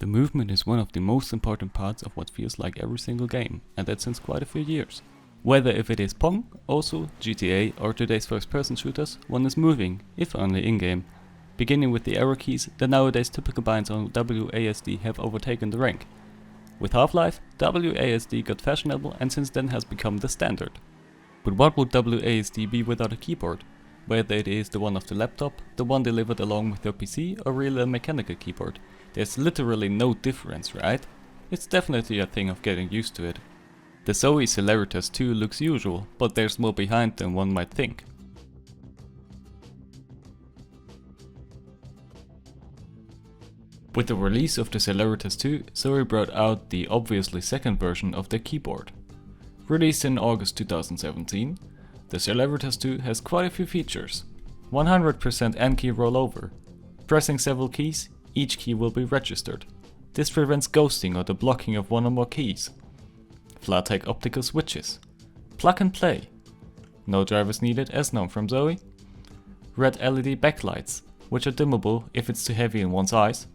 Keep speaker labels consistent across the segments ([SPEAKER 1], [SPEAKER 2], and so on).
[SPEAKER 1] The movement is one of the most important parts of what feels like every single game, and that since quite a few years. Whether if it is Pong, also GTA or today's first-person shooters, one is moving, if only in-game. Beginning with the arrow keys, the nowadays typical binds on WASD have overtaken the rank. With Half-Life, WASD got fashionable and since then has become the standard. But what would WASD be without a keyboard? Whether it is the one of the laptop, the one delivered along with your PC, or really a mechanical keyboard, there's literally no difference, right? It's definitely a thing of getting used to it. The ZOWIE Celeritas II looks usual, but there's more behind than one might think. With the release of the Celeritas II, ZOWIE brought out the obviously second version of their keyboard. Released in August 2017, the Celeritas II has quite a few features. 100% N-key rollover. Pressing several keys, each key will be registered. This prevents ghosting or the blocking of one or more keys. Flaretech optical switches. Plug and play. No drivers needed as known from ZOWIE. Red LED backlights, which are dimmable if it's too heavy in one's eyes.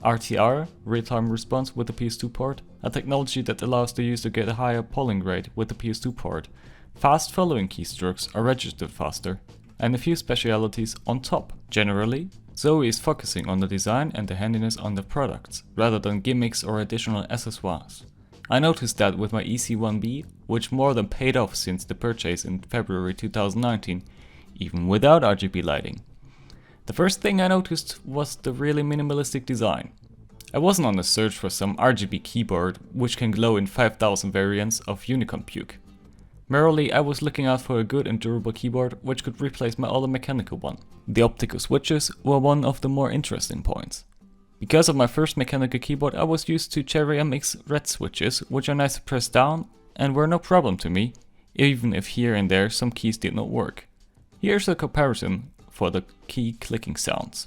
[SPEAKER 1] RTR, real-time response with the PS2 port, a technology that allows the user to get a higher polling rate with the PS2 port. Fast following keystrokes are registered faster, and a few specialities on top. Generally, ZOWIE is focusing on the design and the handiness on the products, rather than gimmicks or additional accessoires. I noticed that with my EC1B, which more than paid off since the purchase in February 2019, even without RGB lighting. The first thing I noticed was the really minimalistic design. I wasn't on a search for some RGB keyboard which can glow in 5000 variants of Unicorn puke. Merely I was looking out for a good and durable keyboard which could replace my older mechanical one. The optical switches were one of the more interesting points. Because of my first mechanical keyboard I was used to Cherry MX red switches which are nice to press down and were no problem to me, even if here and there some keys did not work. Here's a comparison for the key clicking sounds.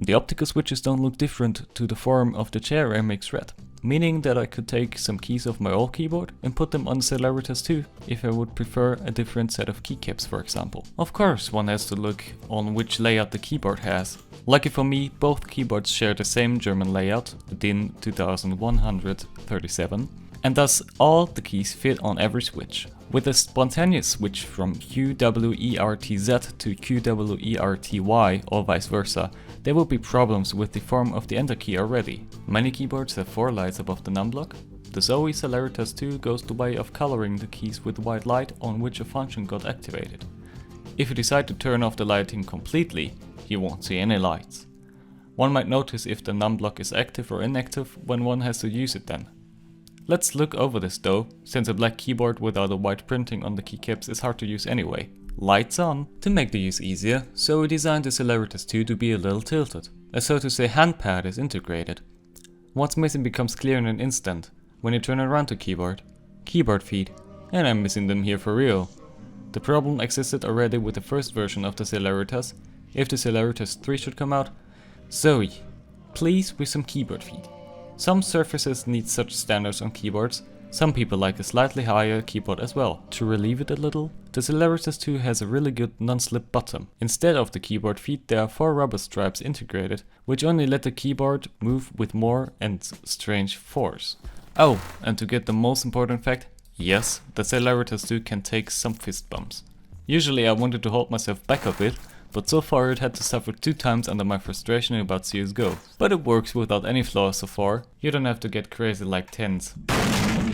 [SPEAKER 1] The optical switches don't look different to the form of the Cherry MX Red, meaning that I could take some keys off my old keyboard and put them on the Celeritas II if I would prefer a different set of keycaps, for example. Of course, one has to look on which layout the keyboard has. Lucky for me, both keyboards share the same German layout, DIN 2137, and thus all the keys fit on every switch. With a spontaneous switch from QWERTZ to QWERTY or vice versa, there will be problems with the form of the enter key already. Many keyboards have 4 lights above the numblock. The ZOWIE Celeritas II goes the way of coloring the keys with white light on which a function got activated. If you decide to turn off the lighting completely, you won't see any lights. One might notice if the numblock is active or inactive when one has to use it then. Let's look over this though, since a black keyboard without a white printing on the keycaps is hard to use anyway. Lights on! To make the use easier, ZOWIE designed the Celeritas II to be a little tilted. A so to say handpad is integrated. What's missing becomes clear in an instant, when you turn around the keyboard. Keyboard feet. And I'm missing them here for real. The problem existed already with the first version of the Celeritas. If the Celeritas III should come out, ZOWIE, please with some keyboard feet. Some surfaces need such standards on keyboards, some people like a slightly higher keyboard as well. To relieve it a little, the Celeritas II has a really good non-slip bottom. Instead of the keyboard feet there are 4 rubber stripes integrated, which only let the keyboard move with more and strange force. Oh, and to get the most important fact, yes, the Celeritas II can take some fist bumps. Usually I wanted to hold myself back a bit, but so far it had to suffer 2 times under my frustration about CSGO. But it works without any flaws so far, you don't have to get crazy like TENS.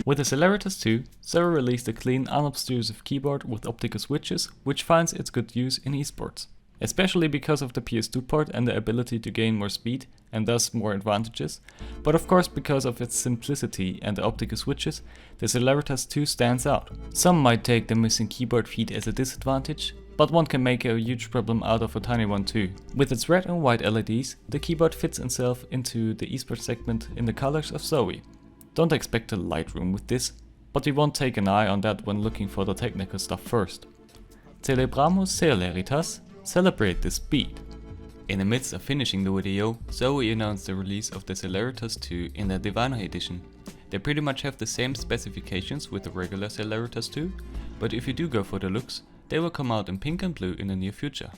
[SPEAKER 1] With the Celeritas II, ZOWIE released a clean, unobtrusive keyboard with optical switches, which finds its good use in esports. Especially because of the PS2 port and the ability to gain more speed and thus more advantages, but of course because of its simplicity and the optical switches, the Celeritas II stands out. Some might take the missing keyboard feed as a disadvantage, but one can make a huge problem out of a tiny one too. With its red and white LEDs, the keyboard fits itself into the esports segment in the colors of ZOWIE. Don't expect a light room with this, but we won't take an eye on that when looking for the technical stuff first. Celebramos celeritas. Celebrate the speed. In the midst of finishing the video, ZOWIE announced the release of the Celeritas II in the Diviner edition. They pretty much have the same specifications with the regular Celeritas II, but if you do go for the looks, they will come out in pink and blue in the near future.